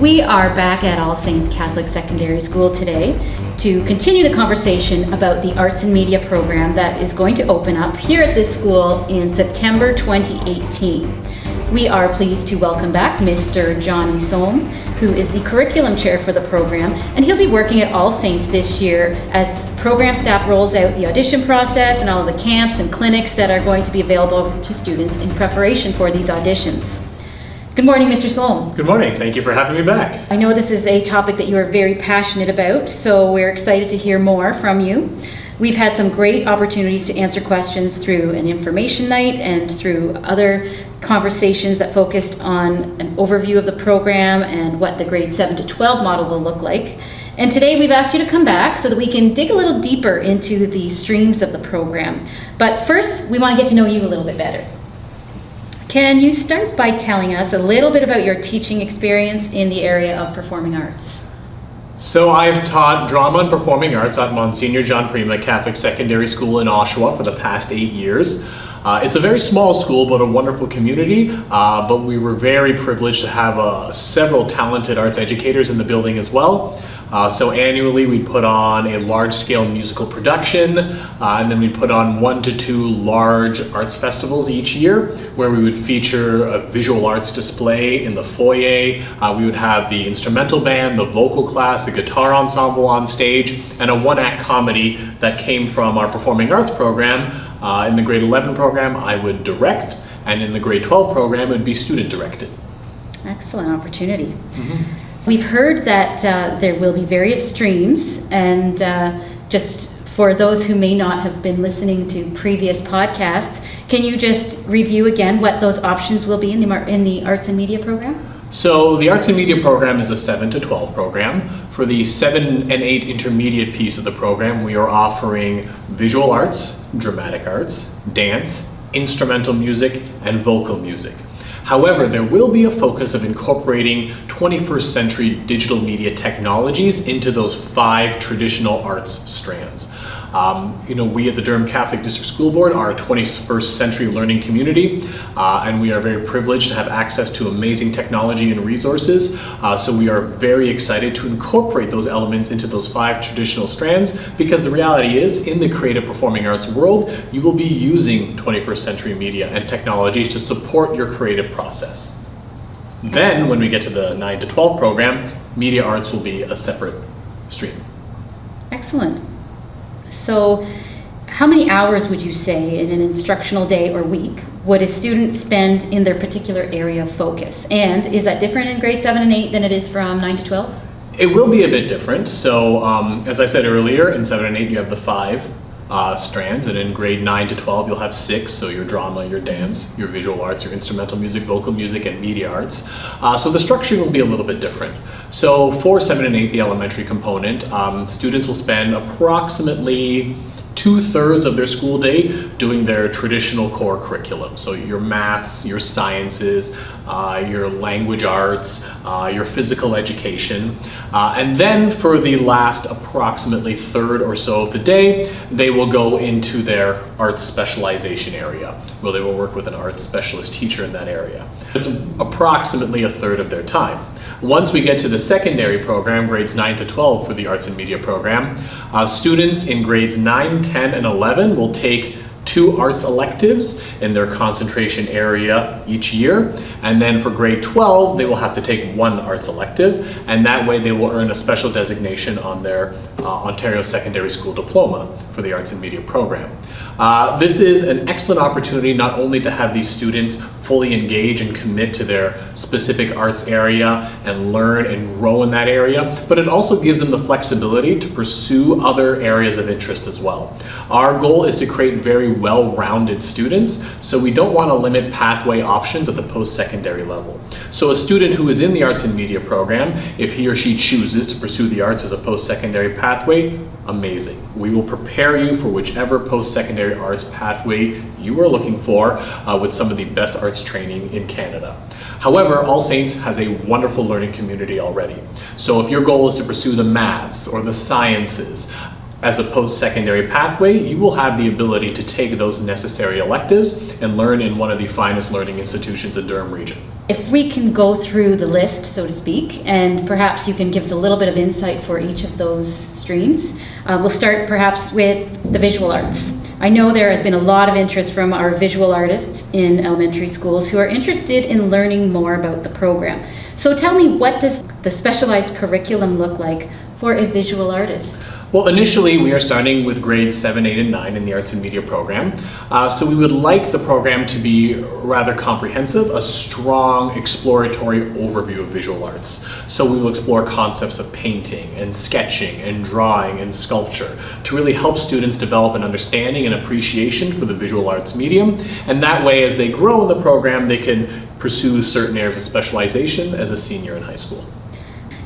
We are back at All Saints Catholic Secondary School today to continue the conversation about the Arts and Media program that is going to open up here at this school in September 2018. We are pleased to welcome back Mr. Johnny Sohm, who is the curriculum chair for the program, and he'll be working at All Saints this year as program staff rolls out the audition process and all of the camps and clinics that are going to be available to students in preparation for these auditions. Good morning, Mr. Sohm. Good morning. Thank you for having me back. I know this is a topic that you are very passionate about, so we're excited to hear more from you. We've had some great opportunities to answer questions through an information night and through other conversations that focused on an overview of the program and what the grade 7 to 12 model will look like. And today we've asked you to come back so that we can dig a little deeper into the streams of the program. But first, we want to get to know you a little bit better. Can you start by telling us a little bit about your teaching experience in the area of performing arts? So I've taught drama and performing arts at Monsignor John Prima Catholic Secondary School in Oshawa for the past 8 years. It's a very small school, but a wonderful community. But we were very privileged to have several talented arts educators in the building as well. So annually we put on a large-scale musical production, and then we put on 1 to 2 large arts festivals each year, where we would feature a visual arts display in the foyer. We would have the instrumental band, the vocal class, the guitar ensemble on stage, and a one-act comedy that came from our performing arts program. In the grade 11 program, I would direct, and in the grade 12 program, it would be student-directed. Excellent opportunity. Mm-hmm. We've heard that there will be various streams, and just for those who may not have been listening to previous podcasts, can you just review again what those options will be in the Arts and Media program? So the Arts and Media program is a 7 to 12 program. For the 7 and 8 intermediate piece of the program, we are offering visual arts, dramatic arts, dance, instrumental music, and vocal music. However, there will be a focus of incorporating 21st century digital media technologies into those 5 traditional arts strands. We at the Durham Catholic District School Board are a 21st century learning community, and we are very privileged to have access to amazing technology and resources. So we are very excited to incorporate those elements into those 5 traditional strands, because the reality is, in the creative performing arts world, you will be using 21st century media and technologies to support your creative process. Then, when we get to the 9 to 12 program, media arts will be a separate stream. Excellent. So how many hours would you say in an instructional day or week would a student spend in their particular area of focus? And is that different in grade 7 and 8 than it is from 9 to 12? It will be a bit different. So as I said earlier, in 7 and 8 you have the 5 strands, and in grade 9 to 12 you'll have 6, so your drama, your dance, your visual arts, your instrumental music, vocal music, and media arts. So the structure will be a little bit different. So for 7 and 8, the elementary component, students will spend approximately 2/3 of their school day doing their traditional core curriculum. So your maths, your sciences, your language arts, your physical education. And then for the last approximately 1/3 or so of the day, they will go into their arts specialization area, where they will work with an arts specialist teacher in that area. It's approximately 1/3 of their time. Once we get to the secondary program, grades 9 to 12 for the Arts and Media program, students in grades 9, 10, and 11 will take 2 arts electives in their concentration area each year. And then for grade 12, they will have to take 1 arts elective, and that way they will earn a special designation on their Ontario Secondary School Diploma for the Arts and Media program. This is an excellent opportunity not only to have these students fully engage and commit to their specific arts area and learn and grow in that area, but it also gives them the flexibility to pursue other areas of interest as well. Our goal is to create very well-rounded students, so we don't want to limit pathway options at the post-secondary level. So a student who is in the Arts and Media program, if he or she chooses to pursue the arts as a post-secondary pathway, amazing. We will prepare you for whichever post-secondary arts pathway you are looking for with some of the best arts training in Canada. However, All Saints has a wonderful learning community already. So if your goal is to pursue the maths or the sciences as a post-secondary pathway, you will have the ability to take those necessary electives and learn in one of the finest learning institutions in Durham region. If we can go through the list, so to speak, and perhaps you can give us a little bit of insight for each of those streams. We'll start perhaps with the visual arts. I know there has been a lot of interest from our visual artists in elementary schools who are interested in learning more about the program. So tell me, what does the specialized curriculum look like for a visual artist? Well, initially we are starting with grades 7, 8, and 9 in the Arts and Media program. So we would like the program to be rather comprehensive, a strong exploratory overview of visual arts. So we will explore concepts of painting and sketching and drawing and sculpture to really help students develop an understanding and appreciation for the visual arts medium. And that way, as they grow in the program, they can pursue certain areas of specialization as a senior in high school.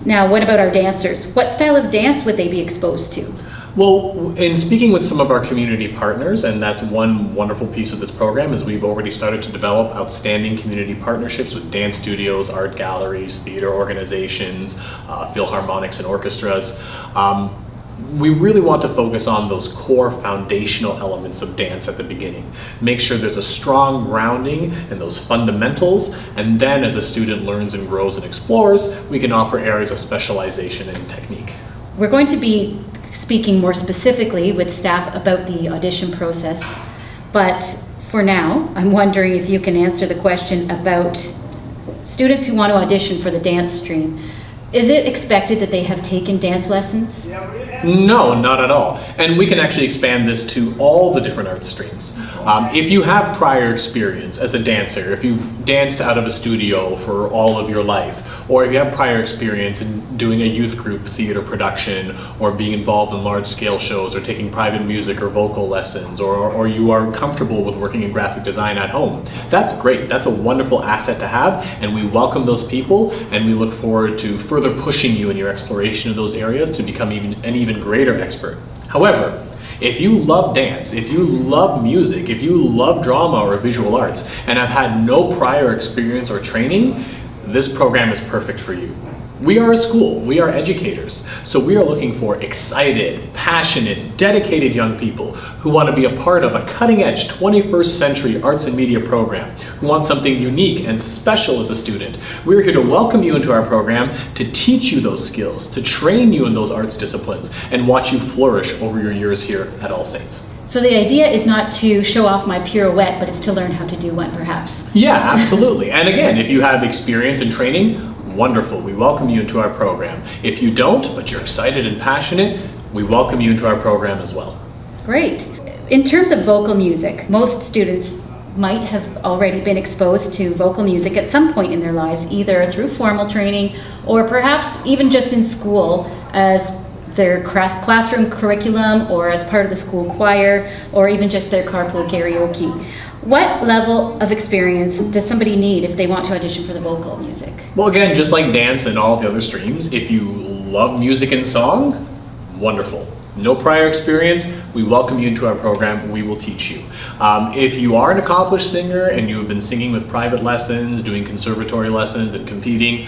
Now, what about our dancers? What style of dance would they be exposed to? Well, in speaking with some of our community partners, and that's one wonderful piece of this program, is we've already started to develop outstanding community partnerships with dance studios, art galleries, theater organizations, philharmonics and orchestras. We really want to focus on those core foundational elements of dance at the beginning. Make sure there's a strong grounding in those fundamentals, and then as a student learns and grows and explores, we can offer areas of specialization and technique. We're going to be speaking more specifically with staff about the audition process, but for now, I'm wondering if you can answer the question about students who want to audition for the dance stream. Is it expected that they have taken dance lessons? No, not at all. And we can actually expand this to all the different art streams. If you have prior experience as a dancer, if you've danced out of a studio for all of your life, or if you have prior experience in doing a youth group theater production, or being involved in large-scale shows, or taking private music or vocal lessons, or you are comfortable with working in graphic design at home, that's great. That's a wonderful asset to have, and we welcome those people, and we look forward to further pushing you in your exploration of those areas to become an even greater expert. However, if you love dance, if you love music, if you love drama or visual arts, and have had no prior experience or training, this program is perfect for you. We are a school, we are educators, so we are looking for excited, passionate, dedicated young people who want to be a part of a cutting-edge 21st century arts and media program, who want something unique and special as a student. We're here to welcome you into our program, to teach you those skills, to train you in those arts disciplines, and watch you flourish over your years here at All Saints. So the idea is not to show off my pirouette, but it's to learn how to do one, perhaps. Yeah, absolutely. And again, if you have experience and training, wonderful. We welcome you into our program. If you don't, but you're excited and passionate, we welcome you into our program as well. Great. In terms of vocal music, most students might have already been exposed to vocal music at some point in their lives, either through formal training or perhaps even just in school as their classroom curriculum, or as part of the school choir, or even just their carpool karaoke. What level of experience does somebody need if they want to audition for the vocal music? Well, again, just like dance and all the other streams, if you love music and song, wonderful. No prior experience, we welcome you into our program, we will teach you. If you are an accomplished singer and you have been singing with private lessons, doing conservatory lessons and competing,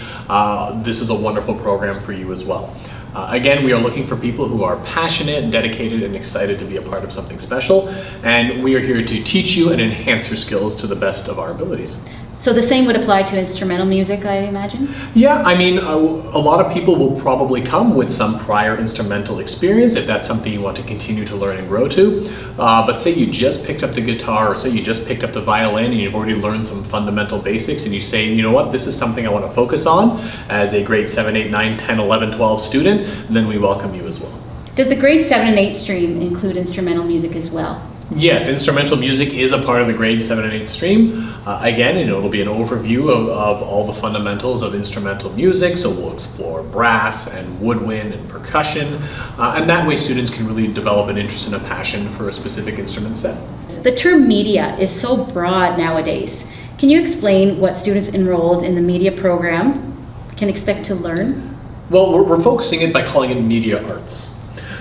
this is a wonderful program for you as well. Again, we are looking for people who are passionate, dedicated, and excited to be a part of something special, and we are here to teach you and enhance your skills to the best of our abilities. So the same would apply to instrumental music, I imagine? Yeah, I mean, a lot of people will probably come with some prior instrumental experience if that's something you want to continue to learn and grow to. But say you just picked up the guitar, or say you just picked up the violin and you've already learned some fundamental basics, and you say, you know what, this is something I want to focus on as a grade 7, 8, 9, 10, 11, 12 student, then we welcome you as well. Does the grade 7 and 8 stream include instrumental music as well? Yes, instrumental music is a part of the grade 7 and 8 stream. Again, it'll be an overview of all the fundamentals of instrumental music, so we'll explore brass and woodwind and percussion, and that way students can really develop an interest and a passion for a specific instrument set. The term media is so broad nowadays. Can you explain what students enrolled in the media program can expect to learn? Well, we're focusing it by calling it media arts.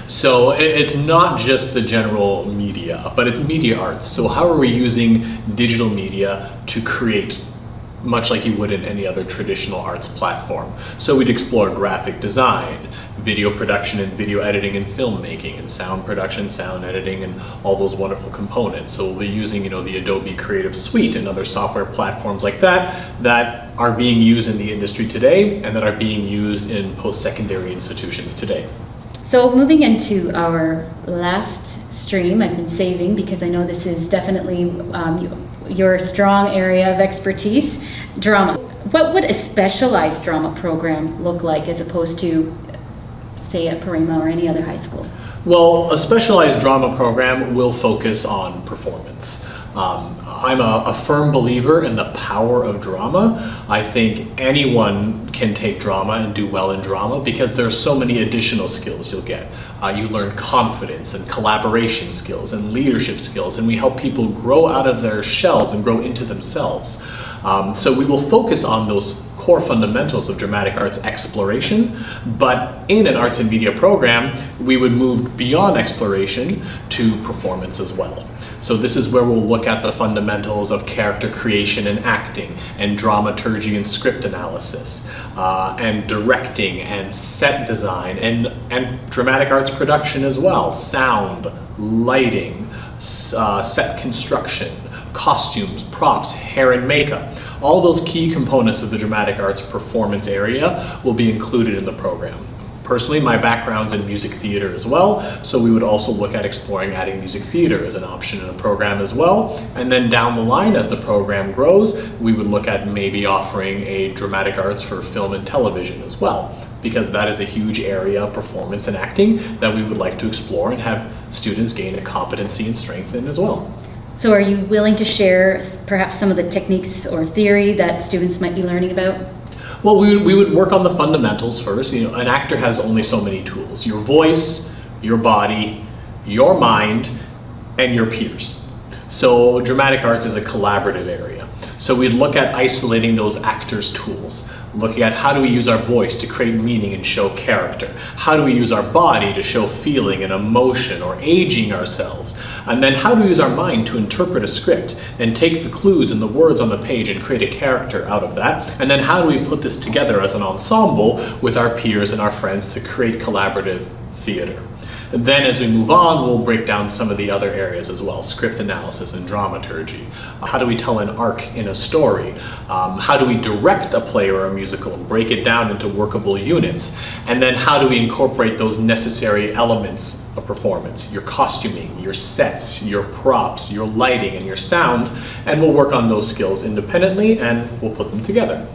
So it's not just the general media, but it's media arts. So how are we using digital media to create much like you would in any other traditional arts platform. So we'd explore graphic design, video production and video editing and filmmaking, and sound production, sound editing, and all those wonderful components. So we'll be using, the Adobe Creative Suite and other software platforms like that are being used in the industry today and that are being used in post-secondary institutions today. So moving into our last stream, I've been saving because I know this is definitely your strong area of expertise, drama. What would a specialized drama program look like as opposed to, say, at Parima or any other high school? Well, a specialized drama program will focus on performance. I'm a firm believer in the power of drama. I think anyone can take drama and do well in drama because there are so many additional skills you'll get. You learn confidence and collaboration skills and leadership skills, and we help people grow out of their shells and grow into themselves. So we will focus on those core fundamentals of dramatic arts exploration, but in an arts and media program, we would move beyond exploration to performance as well. So this is where we'll look at the fundamentals of character creation and acting, and dramaturgy and script analysis, and directing and set design, and dramatic arts production as well, sound, lighting, set construction, costumes, props, hair and makeup. All those key components of the dramatic arts performance area will be included in the program. Personally, my background's in music theater as well, so we would also look at exploring adding music theater as an option in a program as well. And then down the line, as the program grows, we would look at maybe offering a dramatic arts for film and television as well, because that is a huge area of performance and acting that we would like to explore and have students gain a competency and strength in as well. So are you willing to share perhaps some of the techniques or theory that students might be learning about? Well, we would work on the fundamentals first. An actor has only so many tools: your voice, your body, your mind, and your peers. So dramatic arts is a collaborative area. So we'd look at isolating those actors' tools, looking at how do we use our voice to create meaning and show character? How do we use our body to show feeling and emotion or aging ourselves? And then how do we use our mind to interpret a script and take the clues and the words on the page and create a character out of that? And then how do we put this together as an ensemble with our peers and our friends to create collaborative theater? And then as we move on, we'll break down some of the other areas as well: script analysis and dramaturgy. How do we tell an arc in a story? How do we direct a play or a musical and break it down into workable units? And then how do we incorporate those necessary elements of performance: your costuming, your sets, your props, your lighting, and your sound? And we'll work on those skills independently and we'll put them together.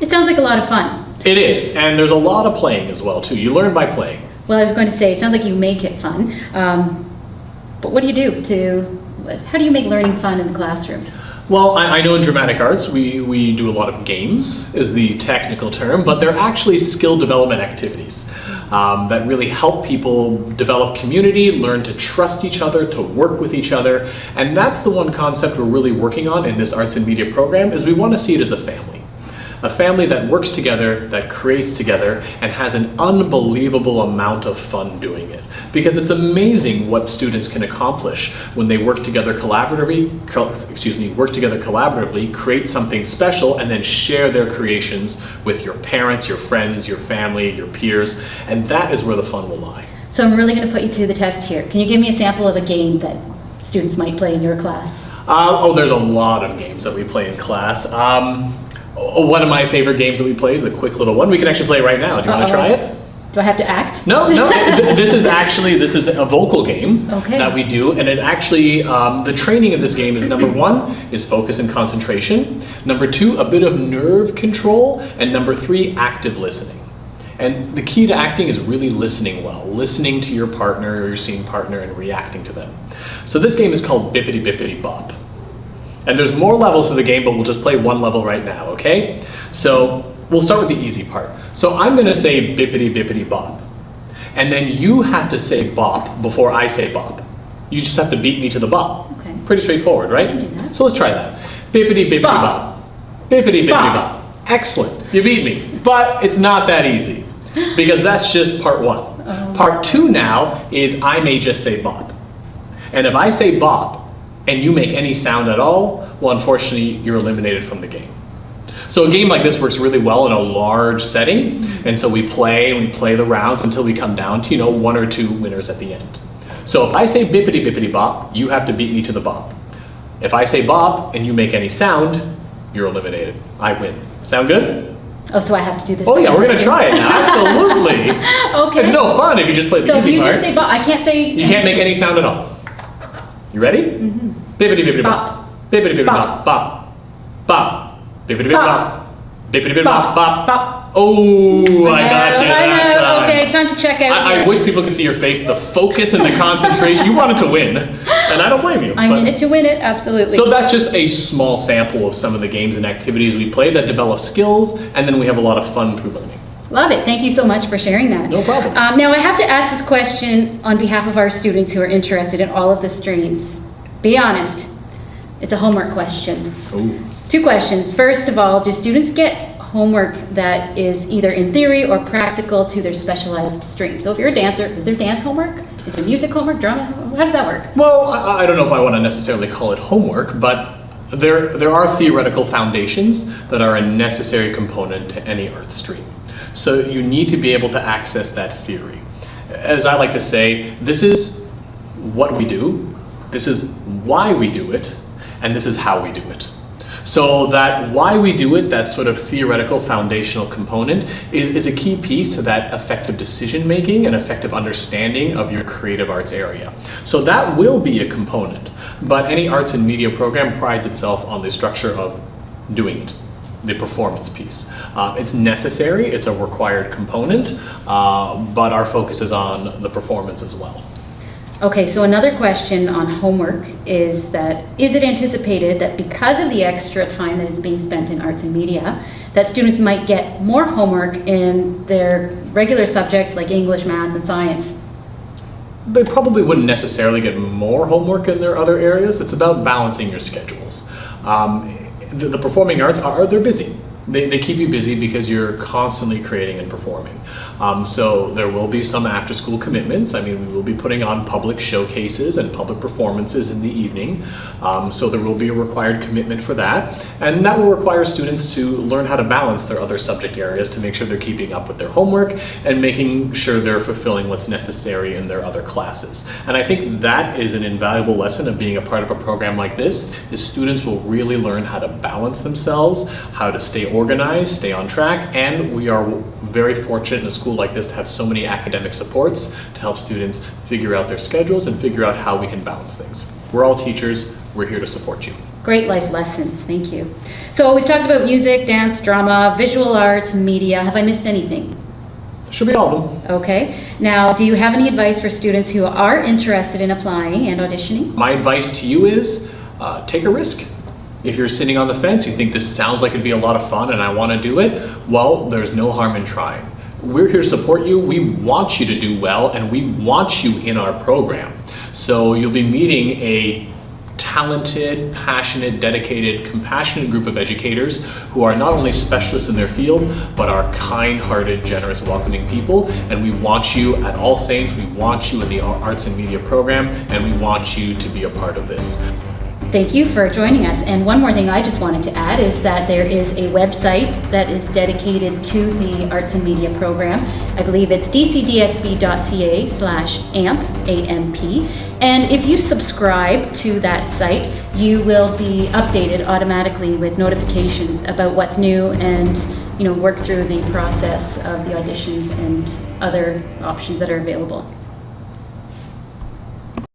It sounds like a lot of fun. It is, and there's a lot of playing as well too. You learn by playing. Well, I was going to say, it sounds like you make it fun, but what do you do how do you make learning fun in the classroom? Well, I know in dramatic arts we do a lot of games, is the technical term, but they're actually skill development activities that really help people develop community, learn to trust each other, to work with each other. And that's the one concept we're really working on in this arts and media program, is we want to see it as a family. A family that works together, that creates together, and has an unbelievable amount of fun doing it. Because it's amazing what students can accomplish when they work together collaboratively, create something special, and then share their creations with your parents, your friends, your family, your peers, and that is where the fun will lie. So I'm really going to put you to the test here. Can you give me a sample of a game that students might play in your class? There's a lot of games that we play in class. One of my favorite games that we play is a quick little one. We can actually play right now. Do you want to try it? Do I have to act? No. This is a vocal game that we do, and it actually the training of this game is, number one is focus and concentration, number two a bit of nerve control, and number three active listening. And the key to acting is really listening well, listening to your partner or your scene partner and reacting to them. So this game is called Bippity Bippity Bop. And there's more levels to the game, but we'll just play one level right now, okay? So we'll start with the easy part. So I'm gonna say bippity bippity bop. And then you have to say bop before I say bop. You just have to beat me to the bop. Okay. Pretty straightforward, right? I can do that. So let's try that. Bippity bippity bop. Bippity bippity bop. Excellent, you beat me. But it's not that easy, because that's just part one. Part two now is I may just say bop. And if I say bop, and you make any sound at all, well, unfortunately, you're eliminated from the game. So a game like this works really well in a large setting, and so we play the rounds until we come down to, 1 or 2 winners at the end. So if I say bippity bippity bop, you have to beat me to the bop. If I say bop and you make any sound, you're eliminated. I win. Sound good? Oh, so I have to do this? Oh yeah, we're gonna try it now. Absolutely. Okay. It's no fun if you just play the So if easy you part. just say bop, I can't say... You can't make any sound at all. You ready? Mm-hmm. Bippity bippity bop. Bop. Bippity bippity Bop. bop. Bop. Bop. Bippity bippity bop. Bippity bippity Bop. bop. Bop. Bop. Oh, I got you I that know. time. Okay, time to check out I here. wish people could see your face, the focus and the concentration. You wanted to win, and I don't blame you. I'm but- in it to win it, absolutely. So that's just a small sample of some of the games and activities we play that develop skills, and then we have a lot of fun through learning. Love it. Thank you so much for sharing that. No problem. Now I have to ask this question on behalf of our students who are interested in all of the streams. Be honest. It's a homework question. Ooh. 2 questions. First of all, do students get homework that is either in theory or practical to their specialized stream? So if you're a dancer, is there dance homework? Is there music homework, drama? How does that work? Well, I don't know if I want to necessarily call it homework, but there are theoretical foundations that are a necessary component to any art stream. So you need to be able to access that theory. As I like to say, this is what we do, this is why we do it, and this is how we do it. So that why we do it, that sort of theoretical foundational component, is a key piece to that effective decision making and effective understanding of your creative arts area. So that will be a component, but any arts and media program prides itself on the structure of doing it, the performance piece. It's necessary, it's a required component, but our focus is on the performance as well. Okay, so another question on homework is it anticipated that because of the extra time that is being spent in arts and media, that students might get more homework in their regular subjects like English, math, and science? They probably wouldn't necessarily get more homework in their other areas. It's about balancing your schedules. The performing arts they're busy. They keep you busy because you're constantly creating and performing. So there will be some after-school commitments. I mean, we will be putting on public showcases and public performances in the evening. So there will be a required commitment for that. And that will require students to learn how to balance their other subject areas to make sure they're keeping up with their homework and making sure they're fulfilling what's necessary in their other classes. And I think that is an invaluable lesson of being a part of a program like this, is students will really learn how to balance themselves, how to stay organized, stay on track, and we are very fortunate in a school like this to have so many academic supports to help students figure out their schedules and figure out how we can balance things. We're all teachers, we're here to support you. Great life lessons, thank you. So we've talked about music, dance, drama, visual arts, media. Have I missed anything? Should be all of them. Okay. Now, do you have any advice for students who are interested in applying and auditioning? My advice to you is take a risk. If you're sitting on the fence, you think this sounds like it'd be a lot of fun and I want to do it, well, there's no harm in trying. We're here to support you. We want you to do well, and we want you in our program. So you'll be meeting a talented, passionate, dedicated, compassionate group of educators who are not only specialists in their field, but are kind-hearted, generous, welcoming people. And we want you at All Saints, we want you in the Arts and Media program, and we want you to be a part of this. Thank you for joining us. And one more thing I just wanted to add is that there is a website that is dedicated to the Arts and Media program. I believe it's dcdsb.ca/AMP, A-M-P. And if you subscribe to that site, you will be updated automatically with notifications about what's new and work through the process of the auditions and other options that are available.